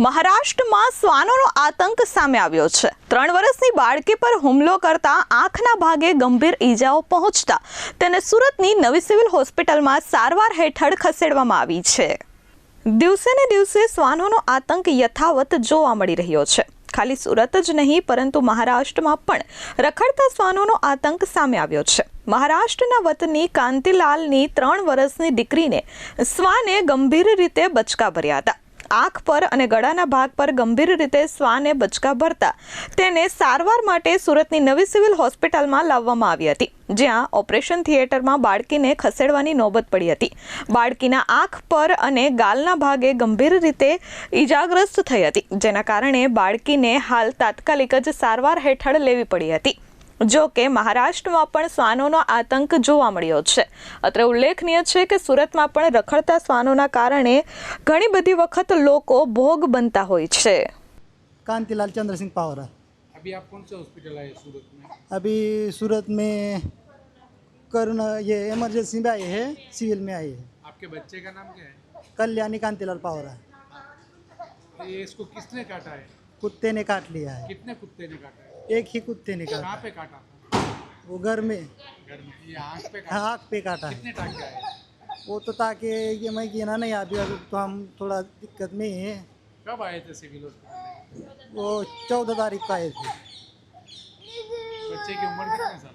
મહારાષ્ટ્રમાં શ્વાનોનો આતંક સામે આવ્યો છે। 3 વર્ષની બાળકી પર હુમલો કરતા આંખના ભાગે ગંભીર ઈજાઓ પહોંચતા તેને સુરતની નવી સિવિલ હોસ્પિટલમાં સારવાર હેઠળ ખસેડવામાં આવી છે। દિવસે ને દિવસે શ્વાનોનો આતંક યથાવત જોવા મળી રહ્યો છે। ખાલી સુરત જ નહીં પરંતુ મહારાષ્ટ્રમાં પણ રખડતા શ્વાનોનો આતંક સામે આવ્યો છે। મહારાષ્ટ્રના વતની કાંતિલાલની 3 વર્ષની દીકરીને શ્વાને ગંભીર રીતે બચકા ભર્યા હતા। આંખ પર અને ગળાના ભાગ પર ગંભીર રીતે શ્વાને બચકા ભરતા તેને સારવાર માટે સુરતની નવી સિવિલ હોસ્પિટલમાં લાવવામાં આવી હતી, જ્યાં ઓપરેશન થિયેટરમાં બાળકીને ખસેડવાની નોબત પડી હતી। બાળકીના આંખ પર અને ગાલના ભાગે ગંભીર રીતે ઈજાગ્રસ્ત થઈ હતી, જેના કારણે બાળકીને હાલ તાત્કાલિક જ સારવાર હેઠળ લેવી પડી હતી। જો કે મહારાષ્ટ્રમાં પણ શ્વાનોનો આતંક જોવા મળ્યો છે। અત્રે ઉલ્લેખનીય છે કે સુરતમાં પણ રખડતા શ્વાનોના કારણે ઘણી બધી વખત લોકો ભોગ બનતા હોય છે। कांतिलाल चंद्र सिंह पावरा। अभी आप कौन से हॉस्पिटल आए सूरत में? अभी सूरत में करुणा ये इमरजेंसी में आए हैं, सिविल में आए हैं। आपके बच्चे का नाम क्या है? कल्याणी कांतिलाल पावरा। ये इसको किसने काटा है? कुत्ते ने काट लिया है, कितने कुत्ते ने काटा है? एक ही कुत्ते ने कहाँ काटा, पे काटा था? वो घर में घर में। ये आँख पे काटा? आँख पे काटा है। कितने टाँके आए? वो तो ताकि ये मैं गिना नहीं, अभी तो हम थोड़ा दिक्कत में हैं। कब आए थे सिविल हॉस्पिटल में? वो 14 तारीख को आए थे। बच्चे की उम्र कितने साल?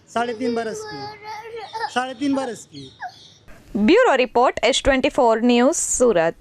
3.5 बरस की, 3.5 बरस की। Bureau report S24 news Surat.